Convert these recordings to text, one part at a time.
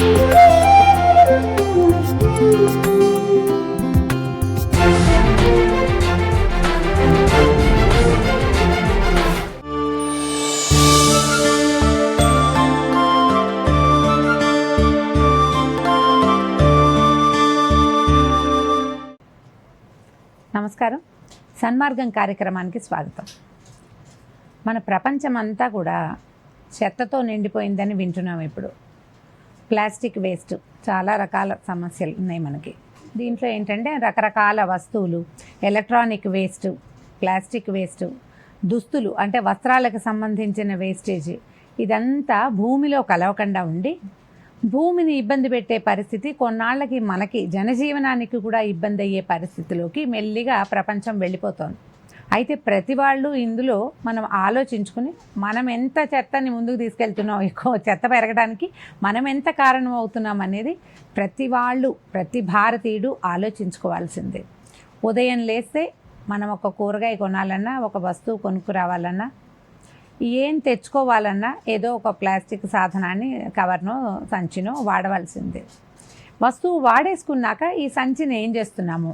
నమస్కారం. సన్మార్గం కార్యక్రమానికి స్వాగతం. మన ప్రపంచం అంతా కూడా చెత్తతో నిండిపోయిందని వింటున్నాం. ఇప్పుడు ప్లాస్టిక్ వేస్ట్, చాలా రకాల సమస్యలు ఉన్నాయి మనకి. దీంట్లో ఏంటంటే రకరకాల వస్తువులు, ఎలక్ట్రానిక్ వేస్ట్, ప్లాస్టిక్ వేస్ట్, దుస్తులు అంటే వస్త్రాలకు సంబంధించిన వేస్టేజ్, ఇదంతా భూమిలో కలవకుండా ఉండి భూమిని ఇబ్బంది పెట్టే పరిస్థితి, కొన్నాళ్ళకి మనకి జనజీవనానికి కూడా ఇబ్బంది అయ్యే పరిస్థితిలోకి మెల్లిగా ప్రపంచం వెళ్ళిపోతోంది. అయితే ప్రతి వాళ్ళు ఇందులో మనం ఆలోచించుకుని మనం ఎంత చెత్తని ముందుకు తీసుకెళ్తున్నాం, ఎక్కువ చెత్త పెరగడానికి మనం ఎంత కారణం అవుతున్నాం అనేది ప్రతి భారతీయుడు ఆలోచించుకోవాల్సిందే. ఉదయం లేస్తే మనం ఒక కూరగాయ కొనాలన్నా, ఒక వస్తువు కొనుక్కు రావాలన్నా, ఏం తెచ్చుకోవాలన్నా ఏదో ఒక ప్లాస్టిక్ సాధనాన్ని, కవర్నో సంచినో వాడవలసిందే. వస్తువు వాడేసుకున్నాక ఈ సంచిని ఏం చేస్తున్నాము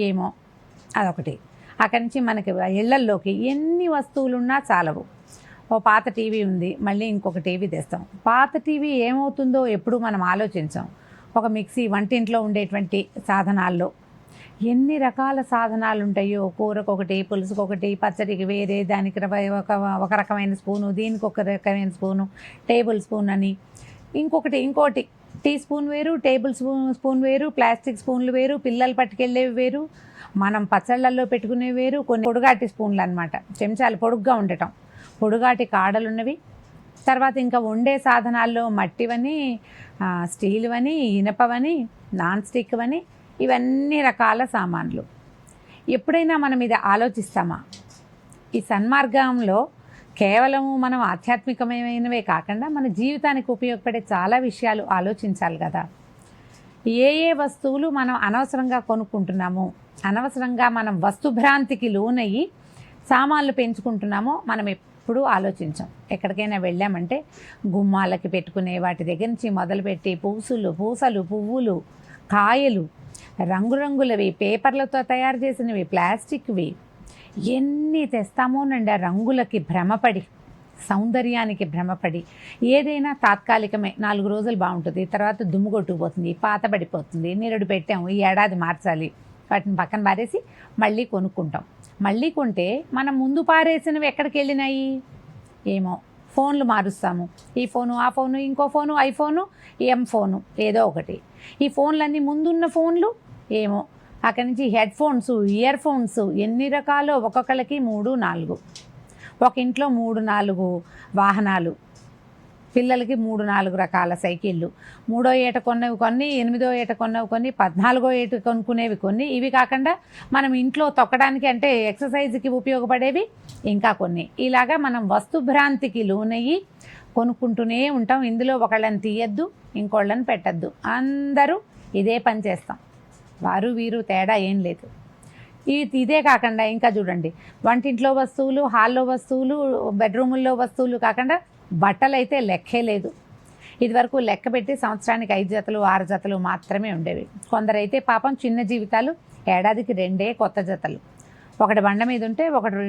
ఏమో, అదొకటి. అక్కడి నుంచి మనకి ఇళ్లల్లోకి ఎన్ని వస్తువులున్నా చాలవు. ఓ పాత టీవీ ఉంది, మళ్ళీ ఇంకొక టీవీ తెస్తాం. పాత టీవీ ఏమవుతుందో ఎప్పుడు మనం ఆలోచించాం. ఒక మిక్సీ, వంటింట్లో ఉండేటువంటి సాధనాల్లో ఎన్ని రకాల సాధనాలు ఉంటాయో, కూరకు ఒకటి, పులుసుకు ఒకటి, పచ్చడికి వేరే, దానికి ఒక రకమైన స్పూను, దీనికి ఒక రకమైన స్పూను, టేబుల్ స్పూన్ అని, ఇంకోటి టీ స్పూన్ వేరు, టేబుల్ స్పూన్ వేరు, ప్లాస్టిక్ స్పూన్లు వేరు, పిల్లలు పట్టుకెళ్ళేవి వేరు, మనం పచ్చళ్ళల్లో పెట్టుకునేవి వేరు, కొన్ని పొడుగాటి స్పూన్లు అనమాట, చెంచాలు పొడుగ్గా ఉండటం, పొడుగాటి కాడలున్నవి. తర్వాత ఇంకా వండే సాధనాల్లో మట్టివని, స్టీల్వని, ఇనపవని, నాన్ స్టిక్ అని, ఇవన్నీ రకాల సామాన్లు. ఎప్పుడైనా మనం ఇది ఆలోచిస్తామా? ఈ సన్మార్గంలో కేవలము మనం ఆధ్యాత్మికమైనవే కాకుండా మన జీవితానికి ఉపయోగపడే చాలా విషయాలు ఆలోచించాలి కదా. ఏ వస్తువులు మనం అనవసరంగా కొనుక్కుంటున్నామో, అనవసరంగా మనం వస్తుభ్రాంతికి లోనయ్యి సామాన్లు పెంచుకుంటున్నామో మనం ఎప్పుడూ ఆలోచించాం. ఎక్కడికైనా వెళ్ళామంటే గుమ్మాలకి పెట్టుకునే వాటి దగ్గర నుంచి మొదలుపెట్టి పూసలు, పువ్వులు, కాయలు, రంగురంగులవి, పేపర్లతో తయారు చేసినవి, ప్లాస్టిక్వి, ఎన్ని తెస్తామోనండి. ఆ రంగులకి భ్రమపడి, సౌందర్యానికి భ్రమపడి, ఏదైనా తాత్కాలికమే, 4 రోజులు బాగుంటుంది, తర్వాత దుమ్ము కొట్టుకుపోతుంది, పాతబడిపోతుంది, నిరుడు పెట్టాము, ఈ ఏడాది మార్చాలి, వాటిని పక్కన పారేసి మళ్ళీ కొనుక్కుంటాం. మళ్ళీ కొంటే మనం ముందు పారేసినవి ఎక్కడికి వెళ్ళినాయి ఏమో. ఫోన్లు మారుస్తాము, ఈ ఫోను, ఆ ఫోను, ఇంకో ఫోను, ఐఫోను, ఎం ఫోను, ఏదో ఒకటి. ఈ ఫోన్లన్నీ ముందున్న ఫోన్లు ఏమో. అక్కడి నుంచి హెడ్ ఫోన్స్, ఇయర్ ఫోన్స్, ఎన్ని రకాలో, ఒక్కొక్కళ్ళకి 3, 4, ఒక ఇంట్లో 3, 4 వాహనాలు, పిల్లలకి 3, 4 రకాల సైకిళ్ళు, 3వ ఏట కొన్నవి కొన్ని, 8వ ఏట కొన్నవి కొన్ని, 14వ ఏట కొనుక్కునేవి కొన్ని. ఇవి కాకుండా మనం ఇంట్లో తొక్కడానికి అంటే ఎక్సర్సైజ్కి ఉపయోగపడేవి ఇంకా కొన్ని. ఇలాగా మనం వస్తుభ్రాంతికి లోనయ్యి కొనుక్కుంటూనే ఉంటాం. ఇందులో ఒకళ్ళని తీయద్దు, ఇంకోళ్ళని పెట్టద్దు, అందరూ ఇదే పని చేస్తాం. వారు వీరు తేడా ఏం లేదు. ఇదే కాకుండా ఇంకా చూడండి, వంటింట్లో వస్తువులు, హాల్లో వస్తువులు, బెడ్రూముల్లో వస్తువులు కాకుండా బట్టలు అయితే లెక్కే లేదు. ఇదివరకు లెక్క పెట్టి సంవత్సరానికి 5 జతలు 6 జతలు మాత్రమే ఉండేవి. కొందరైతే పాపం చిన్న జీవితాలు, ఏడాదికి 2 కొత్త జతలు. ఒకటి బండ మీద ఉంటే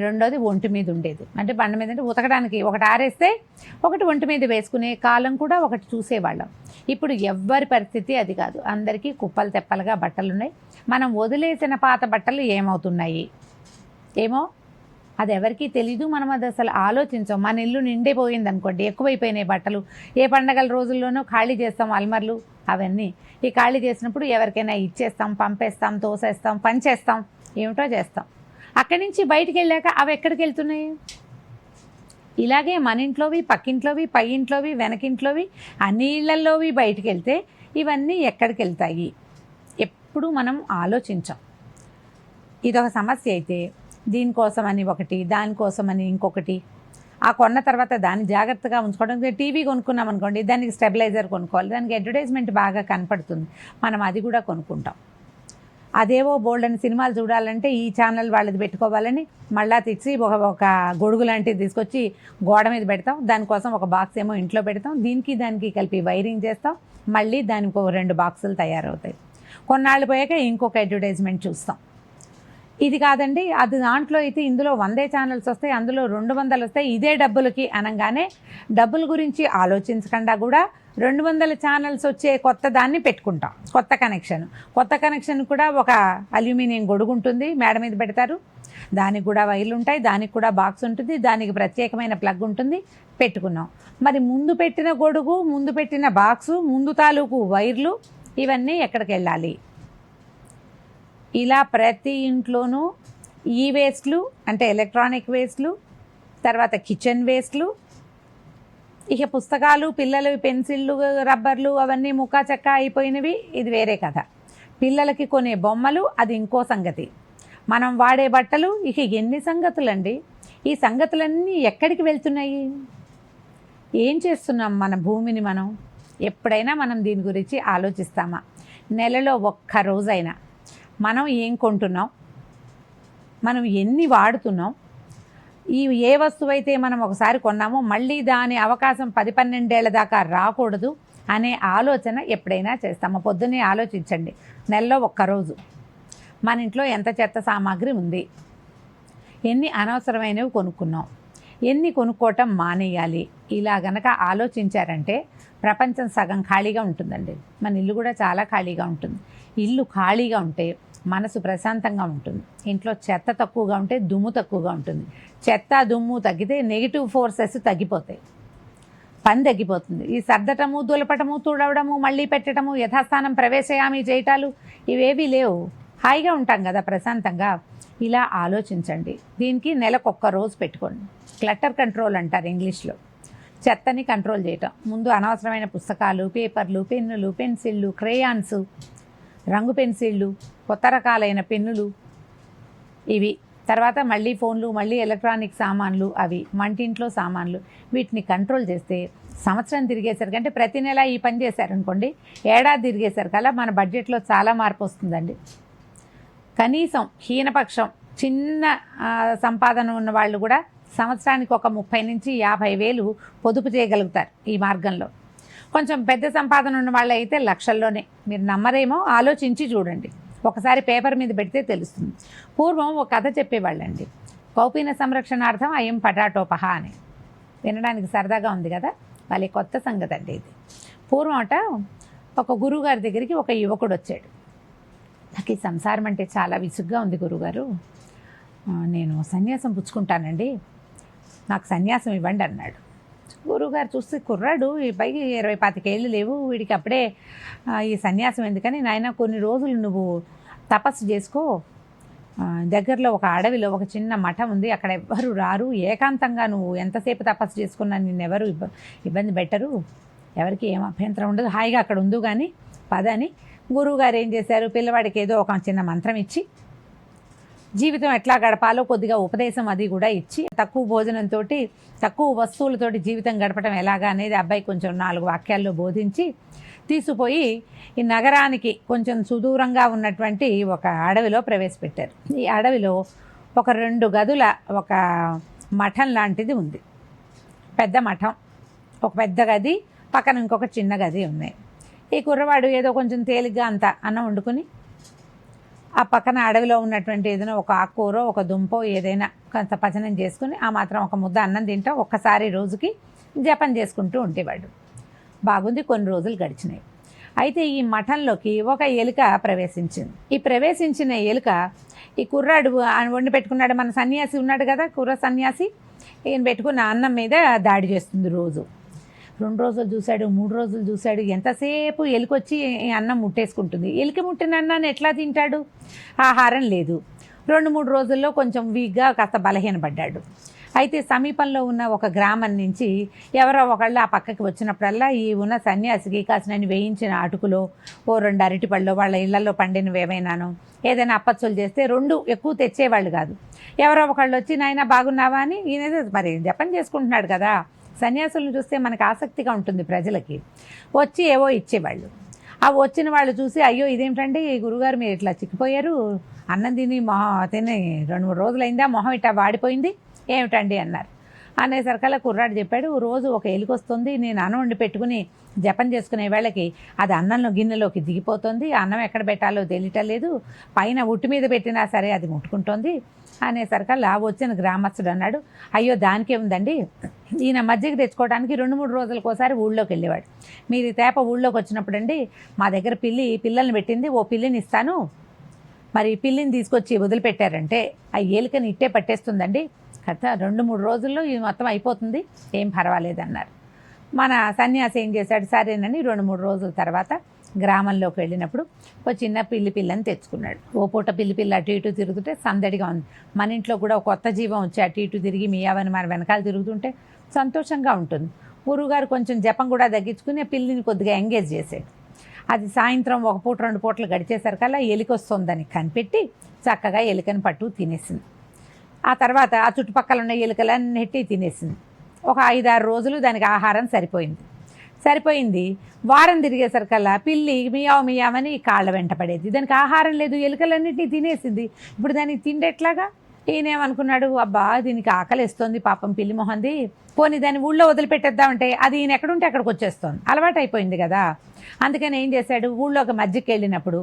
రెండోది ఒంటి మీద ఉండేది. అంటే బండ మీద అంటే ఉతకడానికి ఒకటి ఆరేస్తే ఒకటి ఒంటి మీద వేసుకునే కాలం కూడా ఒకటి చూసేవాళ్ళం. ఇప్పుడు ఎవ్వరి పరిస్థితి అది కాదు. అందరికీ కుప్పలు తెప్పలుగా బట్టలు ఉన్నాయి. మనం వదిలేసిన పాత బట్టలు ఏమవుతున్నాయి ఏమో, అది ఎవరికీ తెలీదు. మనం అది అసలు ఆలోచించాం. మన ఇల్లు నిండిపోయింది అనుకోండి, ఎక్కువైపోయినాయి బట్టలు, ఏ పండగల రోజుల్లోనూ ఖాళీ చేస్తాం అల్మర్లు అవన్నీ. ఈ ఖాళీ చేసినప్పుడు ఎవరికైనా ఇచ్చేస్తాం, పంపేస్తాం, తోసేస్తాం, పంచేస్తాం, ఏమిటో చేస్తాం. అక్కడి నుంచి బయటికి వెళ్ళాక అవి ఎక్కడికి వెళ్తున్నాయి? ఇలాగే మన ఇంట్లోవి, పక్కింట్లోవి, పై ఇంట్లోవి, వెనకింట్లోవి, అన్ని ఇళ్లల్లోవి బయటికి వెళ్తే ఇవన్నీ ఎక్కడికి వెళ్తాయి? ఎప్పుడు మనం ఆలోచించాం. ఇదొక సమస్య అయితే దీనికోసమని ఒకటి, దానికోసమని ఇంకొకటి, ఆ కొన్న తర్వాత దాన్ని జాగ్రత్తగా ఉంచుకోవడం. టీవీ కొనుక్కున్నాం అనుకోండి, దానికి స్టెబిలైజర్ కొనుక్కోవాలి, దానికి అడ్వర్టైజ్మెంట్ బాగా కనపడుతుంది, మనం అది కూడా కొనుక్కుంటాం. అదేవో బోల్డని సినిమాలు చూడాలంటే ఈ ఛానల్ వాళ్ళది పెట్టుకోవాలని మళ్ళా తెచ్చి ఒక గొడుగు లాంటిది తీసుకొచ్చి గోడ మీద పెడతాం. దానికోసం ఒక బాక్స్ ఏమో ఇంట్లో పెడతాం, దీనికి దానికి కలిపి వైరింగ్ చేస్తాం, మళ్ళీ దానికి ఒక 2 బాక్సులు తయారవుతాయి. కొన్నాళ్ళు పోయాక ఇంకొక అడ్వర్టైజ్మెంట్ చూస్తాం. ఇది కాదండి, అది దాంట్లో అయితే ఇందులో 100 ఛానల్స్ వస్తాయి, అందులో 200 వస్తాయి, ఇదే డబ్బులకి అనగానే డబ్బుల గురించి ఆలోచించకుండా కూడా 200 ఛానల్స్ వచ్చే కొత్త దాన్ని పెట్టుకుంటాం. కొత్త కనెక్షన్ కూడా ఒక అల్యూమినియం గొడుగు ఉంటుంది, మేడ మీద పెడతారు, దానికి కూడా వైర్లు ఉంటాయి, దానికి కూడా బాక్స్ ఉంటుంది, దానికి ప్రత్యేకమైన ప్లగ్ ఉంటుంది, పెట్టుకున్నాం. మరి ముందు పెట్టిన గొడుగు, ముందు పెట్టిన బాక్సు, ముందు తాలూకు వైర్లు ఇవన్నీ ఎక్కడికి వెళ్ళాలి? ఇలా ప్రతి ఇంట్లోనూ ఈ వేస్ట్లు అంటే ఎలక్ట్రానిక్ వేస్ట్లు, తర్వాత కిచెన్ వేస్ట్లు, ఇక పుస్తకాలు, పిల్లలు పెన్సిళ్ళు, రబ్బర్లు అవన్నీ ముక్కా చెక్క అయిపోయినవి, ఇది వేరే కథ. పిల్లలకి కొనే బొమ్మలు అది ఇంకో సంగతి. మనం వాడే బట్టలు, ఇక ఎన్ని సంగతులండి. ఈ సంగతులన్నీ ఎక్కడికి వెళ్తున్నాయి? ఏం చేస్తున్నాం మన భూమిని? మనం ఎప్పుడైనా మనం దీని గురించి ఆలోచిస్తామా? నెలలో ఒక్క రోజైనా మనం ఏం కొంటున్నాం, మనం ఎన్ని వాడుతున్నాం, ఏ వస్తువు అయితే మనం ఒకసారి కొన్నామో మళ్ళీ దాని అవకాశం 10-12 ఏళ్ల దాకా రాకూడదు అనే ఆలోచన ఎప్పుడైనా చేస్తామా? పొద్దున్నే ఆలోచించండి, నెలలో ఒక్కరోజు మన ఇంట్లో ఎంత చెత్త సామాగ్రి ఉంది, ఎన్ని అనవసరమైనవి కొనుక్కున్నాం, ఎన్ని కొనుక్కోవటం మానేయాలి. ఇలా గనక ఆలోచించారంటే ప్రపంచం సగం ఖాళీగా ఉంటుందండి. మన ఇల్లు కూడా చాలా ఖాళీగా ఉంటుంది. ఇల్లు ఖాళీగా ఉంటే మనసు ప్రశాంతంగా ఉంటుంది. ఇంట్లో చెత్త తక్కువగా ఉంటే దుమ్ము తక్కువగా ఉంటుంది. చెత్త దుమ్ము తగ్గితే నెగిటివ్ ఫోర్సెస్ తగ్గిపోతాయి, పని తగ్గిపోతుంది. ఈ సర్దటము, దులపటము, తుడవడము, మళ్ళీ పెట్టడము, యథాస్థానం ప్రవేశయామి చేయటాలు ఇవేవీ లేవు. హాయిగా ఉంటాం కదా ప్రశాంతంగా. ఇలా ఆలోచించండి. దీనికి నెలకొక్క రోజు పెట్టుకోండి. క్లటర్ కంట్రోల్ అంటారు ఇంగ్లీష్లో. చెత్తని కంట్రోల్ చేయటం. ముందు అనవసరమైన పుస్తకాలు, పేపర్లు, పెన్నులు, పెన్సిళ్ళు, క్రేయాన్స్, రంగు పెన్సిళ్ళు, కొత్త రకాలైన పెన్నులు, ఇవి. తర్వాత మళ్ళీ ఫోన్లు, మళ్ళీ ఎలక్ట్రానిక్ సామాన్లు, అవి వంటింట్లో సామాన్లు. వీటిని కంట్రోల్ చేస్తే సంవత్సరం తిరిగేసరికంటే ప్రతి నెల ఈ పని చేశారనుకోండి, ఏడాది తిరిగేసరికల్లా మన బడ్జెట్లో చాలా మార్పు వస్తుందండి. కనీసం హీనపక్షం చిన్న సంపాదన ఉన్న వాళ్ళు కూడా సంవత్సరానికి ఒక 30,000 నుంచి 50,000 పొదుపు చేయగలుగుతారు ఈ మార్గంలో. కొంచెం పెద్ద సంపాదన ఉన్న వాళ్ళు అయితే లక్షల్లోనే. మీరు నమ్మరేమో, ఆలోచించి చూడండి. ఒకసారి పేపర్ మీద పెడితే తెలుస్తుంది. పూర్వం ఒక కథ చెప్పేవాళ్ళండి, కౌపీన సంరక్షణార్థం అయం పటాటోపహ అని. వినడానికి సరదాగా ఉంది కదా, వాళ్ళ కొత్త సంగతి అండి ఇది. పూర్వం అట ఒక గురువుగారి దగ్గరికి ఒక యువకుడు వచ్చాడు. నాకు ఈ సంసారం అంటే చాలా విసుగ్గా ఉంది గురువుగారు, నేను సన్యాసం పుచ్చుకుంటానండి, నాకు సన్యాసం ఇవ్వండి అన్నాడు. గురువుగారు చూస్తే కుర్రాడు, ఈ పైకి 20-25 ఏళ్ళు లేవు, వీడికి అప్పుడే ఈ సన్యాసం ఎందుకని, నాయన కొన్ని రోజులు నువ్వు తపస్సు చేసుకో, దగ్గరలో ఒక అడవిలో ఒక చిన్న మఠం ఉంది, అక్కడ ఎవ్వరు రారు, ఏకాంతంగా నువ్వు ఎంతసేపు తపస్సు చేసుకున్నా నిన్నెవరు ఇబ్బంది పెట్టరు, ఎవరికి ఏం అభ్యంతరం ఉండదు, హాయిగా అక్కడ ఉండు కానీ పదని. గురువుగారు ఏం చేశారు, పిల్లవాడికి ఏదో ఒక చిన్న మంత్రం ఇచ్చి, జీవితం ఎట్లా గడపాలో కొద్దిగా ఉపదేశం అది కూడా ఇచ్చి, తక్కువ భోజనంతో తక్కువ వస్తువులతోటి జీవితం గడపడం ఎలాగా అనేది అబ్బాయి కొంచెం 4 వాక్యాల్లో బోధించి తీసుకుపోయి ఈ నగరానికి కొంచెం సుదూరంగా ఉన్నటువంటి ఒక అడవిలో ప్రవేశపెట్టారు. ఈ అడవిలో ఒక 2 గదుల ఒక మఠం లాంటిది ఉంది. పెద్ద మఠం, ఒక పెద్ద గది, పక్కన ఇంకొక చిన్న గది ఉన్నాయి. ఈ కుర్రవాడు ఏదో కొంచెం తేలిగ్గా అంత అన్నం వండుకుని ఆ పక్కన అడవిలో ఉన్నటువంటి ఏదైనా ఒక ఆకుకూరో ఒక దుంపో ఏదైనా కొంత పచనం చేసుకుని ఆ మాత్రం ఒక ముద్ద అన్నం తింటా ఒక్కసారి రోజుకి జపం చేసుకుంటూ ఉండేవాడు. బాగుంది, కొన్ని రోజులు గడిచినాయి. అయితే ఈ మఠంలోకి ఒక ఎలుక ప్రవేశించింది. ఈ ప్రవేశించిన ఎలుక ఈ కుర్రాడు వండి పెట్టుకున్నాడు, మన సన్యాసి ఉన్నాడు కదా, కుర్ర సన్యాసి, ఈయన పెట్టుకున్న అన్నం మీద దాడి చేస్తుంది రోజు. 2 రోజులు చూశాడు, 3 రోజులు చూశాడు, ఎంతసేపు ఎలుకొచ్చి అన్నం ముట్టేసుకుంటుంది. ఎలుక ముట్టిన అన్నాన్ని ఎట్లా తింటాడు? ఆహారం లేదు. 2-3 రోజుల్లో కొంచెం వీక్గా కాస్త బలహీనపడ్డాడు. అయితే సమీపంలో ఉన్న ఒక గ్రామం నుంచి ఎవరో ఒకళ్ళు ఆ పక్కకి వచ్చినప్పుడల్లా ఈ ఉన్న సన్యాసికి కాసినని వేయించిన అటుకులో ఓ 2 అరటిపళ్ళు వాళ్ళ ఇళ్లలో పండినవి ఏమైనాను ఏదైనా అప్పచ్చులు చేస్తే 2 ఎక్కువ తెచ్చేవాళ్ళు కాదు. ఎవరో ఒకళ్ళు వచ్చి నాయనా బాగున్నావా అని, ఈయన మరి జపం చేసుకుంటున్నాడు కదా, సన్యాసులను చూస్తే మనకు ఆసక్తిగా ఉంటుంది ప్రజలకి, వచ్చి ఏవో ఇచ్చేవాళ్ళు. ఆ వచ్చిన వాళ్ళు చూసి, అయ్యో ఇదేమిటండి గురుగారు మీరు ఇట్లా చిక్కిపోయారు, అన్నం తిని తిని 2-3 రోజులైందా, మొహం ఇట్టా వాడిపోయింది ఏమిటండి అన్నారు. అనేసరికల్లా కుర్రాడు చెప్పాడు, రోజు ఒక ఎలుక వస్తుంది, నేను అన్నం వండి పెట్టుకుని జపం చేసుకునే వేళకి అది అన్నంలో గిన్నెలోకి దిగిపోతుంది, అన్నం ఎక్కడ పెట్టాలో తెలియటం లేదు, పైన ఉట్టి మీద పెట్టినా సరే అది ముట్టుకుంటోంది అనేసరికల్లా వచ్చిన గ్రామస్తుడు అన్నాడు, అయ్యో దానికే ఉందండి, ఈయన మజ్జిగ తెచ్చుకోవడానికి 2-3 రోజులకోసారి ఊళ్ళోకి వెళ్ళేవాడు. మీరు ఈ తేప ఊళ్ళోకి వచ్చినప్పుడు అండి మా దగ్గర పిల్లల్ని పెట్టింది, ఓ పిల్లిని ఇస్తాను, మరి పిల్లిని తీసుకొచ్చి వదిలిపెట్టారంటే ఆ ఏలికని ఇట్టే పట్టేస్తుందండి, కథ 2-3 రోజుల్లో ఇది మొత్తం అయిపోతుంది, ఏం పర్వాలేదన్నారు. మన సన్యాసి ఏం చేశాడు, సరేనని 2-3 రోజుల తర్వాత గ్రామంలోకి వెళ్ళినప్పుడు ఒక చిన్న పిల్లని తెచ్చుకున్నాడు. ఓ పూట పిల్లి అటు ఇటు తిరుగుతుంటే సందడిగా ఉంది. మన ఇంట్లో కూడా ఒక కొత్త జీవం వచ్చి అటు ఇటు తిరిగి మియావని మన వెనకాల తిరుగుతుంటే సంతోషంగా ఉంటుంది. గురువుగారు కొంచెం జపం కూడా తగ్గించుకుని పిల్లిని కొద్దిగా ఎంగేజ్ చేశాడు. అది సాయంత్రం 1 పూట 2 పూటలు గడిచేసరికల్లా ఎలిక వస్తుందని కనిపెట్టి చక్కగా ఎలుకని పట్టు తినేసింది. ఆ తర్వాత ఆ చుట్టుపక్కల ఉన్న ఎలుకలన్నిటి తినేసింది. ఒక 5-6 రోజులు దానికి ఆహారం సరిపోయింది. వారం తిరిగేసరికల్లా పిల్లి మియావని కాళ్ళ వెంట పడేది. దానికి ఆహారం లేదు, ఎలుకలన్నింటినీ తినేసింది. ఇప్పుడు దానికి తిండి ఎట్లాగా? ఈయనేమనుకున్నాడు, అబ్బా దీనికి ఆకలిస్తుంది పాపం పిల్లి మొహంది, పోనీ దాన్ని ఊళ్ళో వదిలిపెట్టేద్దామంటే అది ఈయన ఎక్కడుంటే అక్కడికి వచ్చేస్తుంది, అలవాటు అయిపోయింది కదా. అందుకని ఏం చేశాడు, ఊళ్ళోకి మజ్జిగకి వెళ్ళినప్పుడు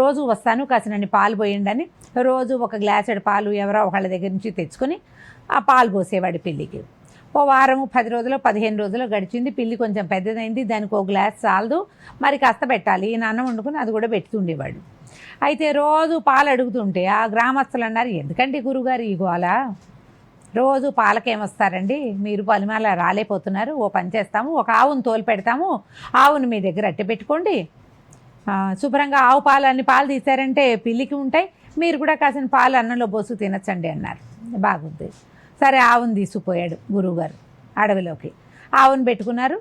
రోజు వస్తాను కాసినన్ని పాలు పోయండి అని రోజు ఒక గ్లాసుడు పాలు ఎవరో ఒకళ్ళ దగ్గర నుంచి తెచ్చుకొని ఆ పాలు పోసేవాడు పిల్లికి. ఓ వారం 10 రోజులు 15 రోజులు గడిచింది. పిల్లి కొంచెం పెద్దదైంది, దానికి ఒక గ్లాస్ చాలదు, మరి కాస్త పెట్టాలి. ఈయన అన్నం వండుకుని అది కూడా పెడుతుండేవాడు. అయితే రోజు పాలు అడుగుతుంటే ఆ గ్రామస్తులు అన్నారు, ఎందుకండి గురుగారు ఈ గోల, రోజు పాలకేమొస్తారండి, మీరు పలిమాల రాలేపోతున్నారు, ఓ పని చేస్తాము, ఒక ఆవును తోలు పెడతాము, ఆవును మీ దగ్గర అట్టె పెట్టుకోండి, శుభ్రంగా ఆవు పాలు పాలు తీశారంటే పిల్లికి ఉంటాయి, మీరు కూడా కాసిన పాలు అన్నంలో పోసు తినచ్చండి అన్నారు. బాగుంది. సరే ఆవును తీసుకుపోయాడు గురువుగారు అడవిలోకి. ఆవును పెట్టుకున్నారు.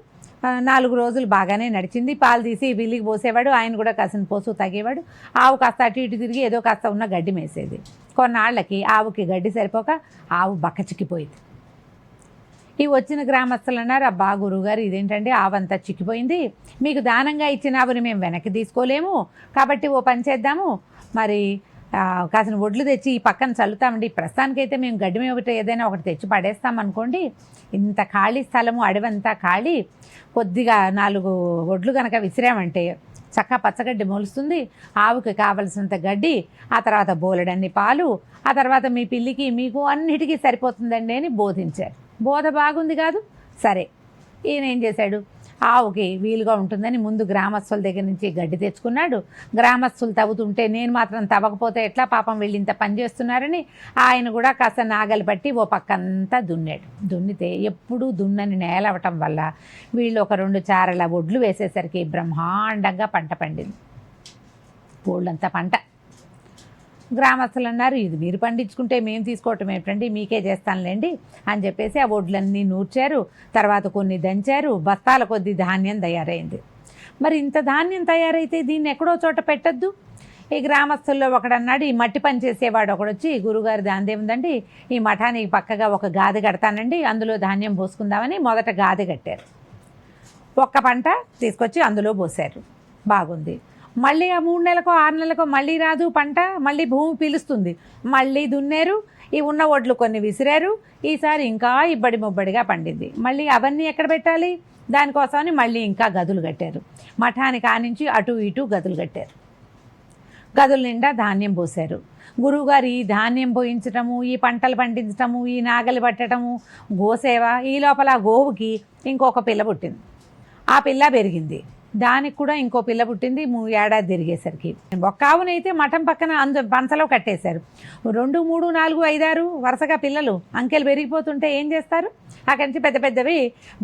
4 రోజులు బాగానే నడిచింది. పాలు తీసి పిల్లికి పోసేవాడు, ఆయన కూడా కాసిన పోసు తాగేవాడు. ఆవు కాస్త అటు ఇటు తిరిగి ఏదో కాస్త ఉన్న గడ్డి మేసేది. కొన్నాళ్ళకి ఆవుకి గడ్డి సరిపోక ఆవు బక్కచిక్కిపోయింది. ఈ వచ్చిన గ్రామస్తులు అన్నారు, అబ్బా గురువుగారు ఇదేంటండి ఆవంతా చిక్కిపోయింది, మీకు దానంగా ఇచ్చిన ఆవుని మేము వెనక్కి తీసుకోలేము, కాబట్టి ఓ పని చేద్దాము, మరి కాసిన ఒడ్లు తెచ్చి ఈ పక్కన చల్లుతామండి, ప్రస్తుతానికైతే మేము గడ్డి మీద ఏదైనా ఒకటి తెచ్చి పడేస్తామనుకోండి, ఇంత ఖాళీ స్థలము అడవంతా ఖాళీ, కొద్దిగా 4 ఒడ్లు కనుక విసిరామంటే చక్క పచ్చగడ్డి మొలుస్తుంది, ఆవుకి కావలసినంత గడ్డి, ఆ తర్వాత బోలెడన్ని పాలు, ఆ తర్వాత మీ పిల్లికి మీకు అన్నిటికీ సరిపోతుందండి అని బోధించారు. బోధ బాగుంది కాదు. సరే ఈయన ఏం చేశాడు, ఆవుకి వీలుగా ఉంటుందని ముందు గ్రామస్తుల దగ్గర నుంచి గడ్డి తెచ్చుకున్నాడు. గ్రామస్తులు తవ్వుతుంటే నేను మాత్రం తవ్వకపోతే ఎట్లా, పాపం వీళ్ళు ఇంత పని చేస్తున్నారని ఆయన కూడా కాస్త నాగలి పట్టి ఓ పక్కంతా దున్నాడు. దున్నితే ఎప్పుడూ దున్నని నేల అవటం వల్ల వీళ్ళు ఒక 2 చారల ఒడ్లు వేసేసరికి బ్రహ్మాండంగా పంట పండింది. పూళ్ళంతా పంట. గ్రామస్తులు అన్నారు, ఇది మీరు పండించుకుంటే మేము తీసుకోవటం ఏమిటండి, మీకే చేస్తానులేండి అని చెప్పేసి ఆ ఒడ్లన్నీ నూర్చారు. తర్వాత కొన్ని దంచారు, బస్తాల కొద్ది ధాన్యం తయారైంది. మరి ఇంత ధాన్యం తయారైతే దీన్ని ఎక్కడో చోట పెట్టద్దు. ఈ గ్రామస్తుల్లో ఒకడన్నాడు, ఈ మట్టి పని చేసేవాడు ఒకడొచ్చి, గురుగారు దాందేముందండి, ఈ మఠానికి పక్కగా ఒక గాది కడతానండి, అందులో ధాన్యం పోసుకుందామని మొదట గాది కట్టారు. ఒక్క పంట తీసుకొచ్చి అందులో పోసారు. బాగుంది. మళ్ళీ ఆ 3 నెలలకో 6 నెలలకో మళ్ళీ రాదు పంట, మళ్ళీ భూమి పీలుస్తుంది, మళ్ళీ దున్నేరు, ఈ ఉన్న ఒడ్లు కొన్ని విసిరారు. ఈసారి ఇంకా ఇబ్బడి ముబ్బడిగా పండింది. మళ్ళీ అవన్నీ ఎక్కడ పెట్టాలి, దానికోసమని మళ్ళీ ఇంకా గదులు కట్టారు. మఠానికి నుంచి అటు ఇటు గదులు కట్టారు. గదుల నిండా ధాన్యం పోసారు. గురువుగారు ఈ ధాన్యం పోయించటము, ఈ పంటలు పండించటము, ఈ నాగలి పట్టడము, గోసేవ, ఈ లోపల గోవుకి ఇంకొక పిల్ల పుట్టింది. ఆ పిల్ల పెరిగింది, దానికి కూడా ఇంకో పిల్ల పుట్టింది. 3 ఏడాది తిరిగేసరికి ఒక్క ఆవునైతే మఠం పక్కన పంచలో కట్టేశారు. 2, 3, 4, 5, 6 వరుసగా పిల్లలు అంకెలు పెరిగిపోతుంటే ఏం చేస్తారు, అక్కడి నుంచి పెద్ద పెద్దవి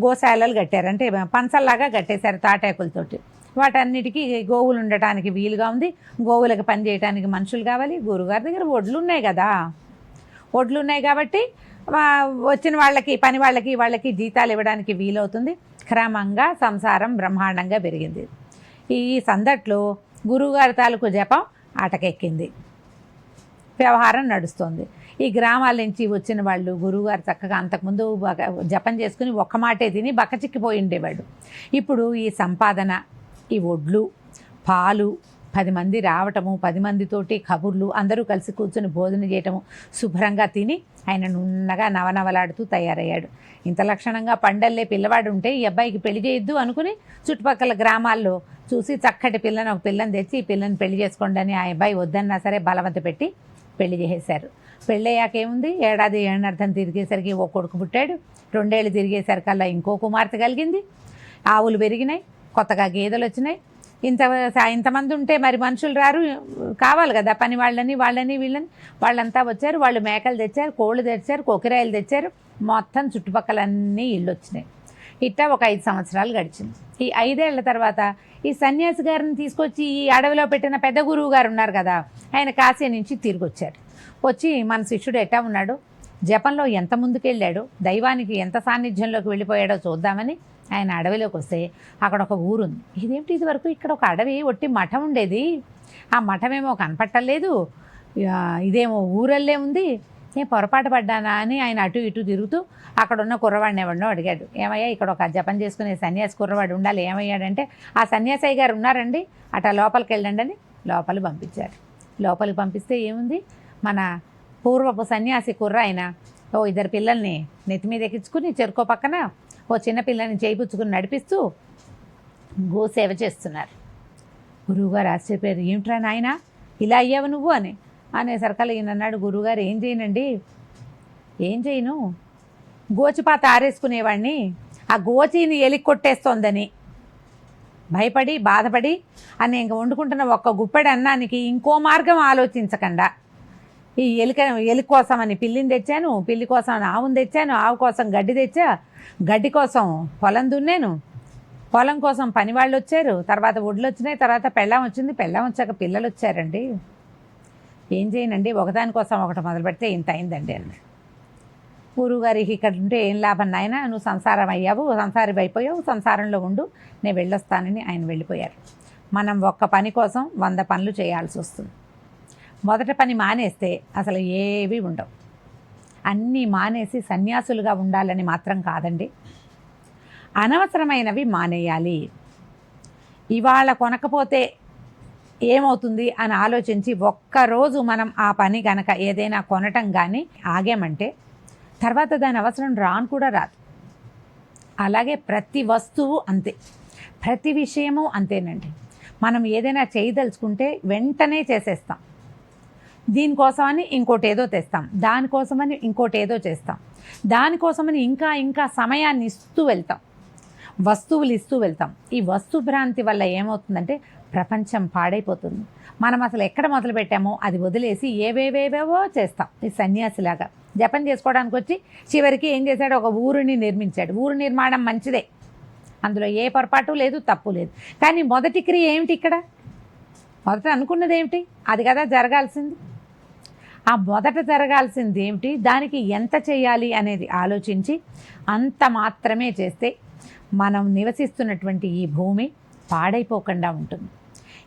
గోశాలలు కట్టారు, అంటే పంచల్లాగా కట్టేశారు తాటాకులతోటి. వాటన్నిటికీ గోవులు ఉండటానికి వీలుగా ఉంది, గోవులకు పని చేయడానికి మనుషులు కావాలి. గురుగారి దగ్గర ఒడ్లు ఉన్నాయి కదా, ఒడ్లు ఉన్నాయి కాబట్టి వచ్చిన వాళ్ళకి పని వాళ్ళకి జీతాలు ఇవ్వడానికి వీలవుతుంది. క్రమంగా సంసారం బ్రహ్మాండంగా పెరిగింది. ఈ సందట్లో గురువుగారి తాలూకు జపం ఆటకెక్కింది, వ్యవహారం నడుస్తుంది. ఈ గ్రామాల నుంచి వచ్చిన వాళ్ళు గురువుగారు చక్కగా అంతకుముందు జపం చేసుకుని ఒక్క మాటే తిని బక్కచిక్కిపోయి ఉండేవాడు. ఇప్పుడు ఈ సంపాదన, ఈ ఒడ్లు, పాలు, 10 మంది రావటము, 10 మందితోటి కబుర్లు, అందరూ కలిసి కూర్చొని భోజనం చేయటము, శుభ్రంగా తిని ఆయన నున్నగా నవనవలాడుతూ తయారయ్యాడు. ఇంత లక్షణంగా పండల్లే పిల్లవాడు ఉంటే ఈ అబ్బాయికి పెళ్లి చేయొద్దు అనుకుని చుట్టుపక్కల గ్రామాల్లో చూసి చక్కటి పిల్లని, ఒక పిల్లని తెచ్చి ఈ పిల్లని పెళ్లి చేసుకోండి అని ఆ అబ్బాయి వద్దన్నా సరే బలవంత పెట్టి పెళ్లి చేసేశారు. పెళ్ళయ్యాక ఏముంది, ఏడాది ఏడార్థం తిరిగేసరికి ఓ కొడుకు పుట్టాడు. 2 ఏళ్ళు తిరిగేసరికల్లా ఇంకో కుమార్తె కలిగింది. ఆవులు పెరిగినాయి, కొత్తగా గేదెలు వచ్చినాయి. ఇంతమంది ఉంటే మరి మనుషులు రారు, కావాలి కదా పని వాళ్ళని వీళ్ళని. వాళ్ళంతా వచ్చారు. వాళ్ళు మేకలు తెచ్చారు, కోళ్ళు తెచ్చారు, కొకిరాయలు తెచ్చారు. మొత్తం చుట్టుపక్కలన్నీ ఇళ్ళు వచ్చినాయి. ఇట్టా ఒక 5 సంవత్సరాలు గడిచింది. ఈ 5 ఏళ్ల తర్వాత ఈ సన్యాసి గారిని తీసుకొచ్చి ఈ అడవిలో పెట్టిన పెద్ద గురువు గారు ఉన్నారు కదా, ఆయన కాశీ నుంచి తిరిగి వచ్చారు. వచ్చి మన శిష్యుడు ఎట్టా ఉన్నాడు, జపంలో ఎంత ముందుకెళ్ళాడు, దైవానికి ఎంత సాన్నిధ్యంలోకి వెళ్ళిపోయాడో చూద్దామని ఆయన అడవిలోకి వస్తే అక్కడ ఒక ఊరుంది. ఇదేమిటి, ఇది వరకు ఇక్కడ ఒక అడవి ఒట్టి మఠం ఉండేది, ఆ మఠమేమో కనపట్టలేదు, ఇదేమో ఊరల్లే ఉంది, నేను పొరపాటు పడ్డానా అని ఆయన అటు ఇటు తిరుగుతూ అక్కడ ఉన్న కుర్రవాడిని ఎవరినో అడిగాడు. ఏమయ్యా ఇక్కడ ఒక జపం చేసుకునే సన్యాసి కుర్రవాడు ఉండాలి, ఏమయ్యాడంటే ఆ సన్యాసయ్య గారు ఉన్నారండి, అట్లా లోపలికి వెళ్ళండి అని లోపలికి పంపించారు. లోపలికి పంపిస్తే ఏముంది, మన పూర్వపు సన్యాసి కుర్ర ఆయన ఓ 2 పిల్లల్ని నెత్తి మీద ఎక్కించుకుని చెరుకో పక్కన ఓ చిన్న పిల్లని చేయిపుచ్చుకుని నడిపిస్తూ గోసేవ చేస్తున్నారు. గురువుగారు ఆశ్చర్యపోయారు, ఏమిట్రా నాయన ఇలా అయ్యావు నువ్వు అని అనేసరికల్లా ఈయన అన్నాడు, గురువుగారు ఏం చేయనండి, ఏం చేయను, గోచిపాత ఆరేసుకునేవాడిని ఆ గోచిని ఎలికి కొట్టేస్తోందని భయపడి బాధపడి అని ఇంక వండుకుంటున్న ఒక్క గుప్పెడి అన్నానికి ఇంకో మార్గం ఆలోచించకుండా ఈ ఎలి కోసమని పిల్లిని తెచ్చాను, పిల్లి కోసం ఆవును తెచ్చాను, ఆవు కోసం గడ్డి తెచ్చా, గడ్డి కోసం పొలం దున్నాను, పొలం కోసం పనివాళ్ళు వచ్చారు, తర్వాత ఒడ్లు వచ్చినాయి, తర్వాత పెళ్ళాం వచ్చింది, పెళ్ళాం వచ్చాక పిల్లలు వచ్చారండి, ఏం చేయనండి, ఒకదానికోసం ఒకటి మొదలు పెడితే ఇంత అయిందండి అన్నాడు. గురువుగారికి ఇక్కడ ఉంటే ఏం లాభం నాయన, నువ్వు సంసారం అయ్యావు, సంసారి అయిపోయావు, సంసారంలో ఉండు, నేను వెళ్ళొస్తానని ఆయన వెళ్ళిపోయారు. మనం ఒక్క పని కోసం 100 పనులు చేయాల్సి వస్తుంది. మొదటి పని మానేస్తే అసలు ఏవి ఉండవు. అన్నీ మానేసి సన్యాసులుగా ఉండాలని మాత్రం కాదండి, అనవసరమైనవి మానేయాలి. ఇవాళ కొనకపోతే ఏమవుతుంది అని ఆలోచించి ఒక్కరోజు మనం ఆ పని కనుక ఏదైనా కొనటం కానీ ఆగామంటే తర్వాత దాని అవసరం రాను కూడా రాదు. అలాగే ప్రతి వస్తువు అంతే, ప్రతి విషయము అంతేనండి. మనం ఏదైనా చేయదలుచుకుంటే వెంటనే చేసేస్తాం, దీనికోసమని ఇంకోటి ఏదో తెస్తాం, దానికోసమని ఇంకోటి ఏదో చేస్తాం, దానికోసమని ఇంకా సమయాన్ని ఇస్తూ వెళ్తాం, వస్తువులు ఇస్తూ వెళ్తాం. ఈ వస్తు భ్రాంతి వల్ల ఏమవుతుందంటే ప్రపంచం పాడైపోతుంది. మనం అసలు ఎక్కడ మొదలు పెట్టామో అది వదిలేసి ఏవేవేవేవో చేస్తాం. ఈ సన్యాసిలాగా జపం చేసుకోవడానికి వచ్చి చివరికి ఏం చేశాడు, ఒక ఊరిని నిర్మించాడు. ఊరు నిర్మాణం మంచిదే, అందులో ఏ పొరపాటు లేదు, తప్పు లేదు. కానీ మొదటి క్రియ ఏమిటి, ఇక్కడ మొదట అనుకున్నది ఏమిటి, అది కదా జరగాల్సింది. ఆ మొదట జరగాల్సింది ఏమిటి, దానికి ఎంత చేయాలి అనేది ఆలోచించి అంత మాత్రమే చేస్తే మనం నివసిస్తున్నటువంటి ఈ భూమి పాడైపోకుండా ఉంటుంది.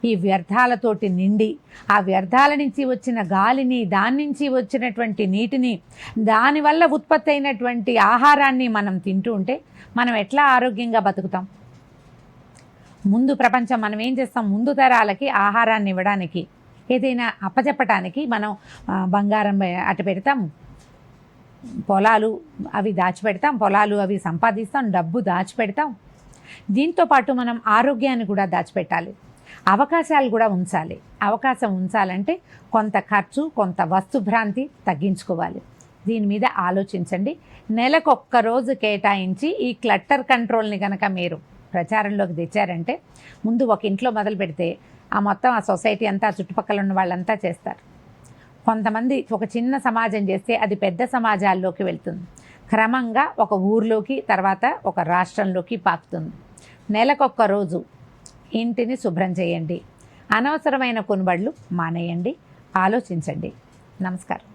ఈ వ్యర్థాలతోటి నిండి ఆ వ్యర్థాల నుంచి వచ్చిన గాలిని, దాని నుంచి వచ్చినటువంటి నీటిని, దానివల్ల ఉత్పత్తి అయినటువంటి ఆహారాన్ని మనం తింటూ ఉంటే మనం ఎట్లా ఆరోగ్యంగా బతుకుతాం? ముందు ప్రపంచం మనం ఏం చేస్తాం, ముందు తరాలకి ఆహారాన్ని ఇవ్వడానికి, ఏదైనా అప్పచెప్పటానికి మనం బంగారం అటు పెడతాం, పొలాలు అవి దాచిపెడతాం, పొలాలు అవి సంపాదిస్తాం, డబ్బు దాచిపెడతాం. దీంతోపాటు మనం ఆరోగ్యాన్ని కూడా దాచిపెట్టాలి, అవకాశాలు కూడా ఉంచాలి. అవకాశం ఉంచాలంటే కొంత ఖర్చు, కొంత వస్తుభ్రాంతి తగ్గించుకోవాలి. దీని మీద ఆలోచించండి. నెలకొక్క రోజు కేటాయించి ఈ క్లట్టర్ కంట్రోల్ని కనుక మీరు ప్రచారంలోకి తెచ్చారంటే, ముందు ఒక ఇంట్లో మొదలు పెడితే ఆ మొత్తం ఆ సొసైటీ అంతా, చుట్టుపక్కల ఉన్న వాళ్ళంతా చేస్తారు. కొంతమంది ఒక చిన్న సమాజం చేస్తే అది పెద్ద సమాజాల్లోకి వెళ్తుంది, క్రమంగా ఒక ఊర్లోకి, తర్వాత ఒక రాష్ట్రంలోకి పాకుతుంది. నెలకొక్క రోజు ఇంటిని శుభ్రం చేయండి, అనవసరమైన కొనుబడులు మానేయండి, ఆలోచించండి. నమస్కారం.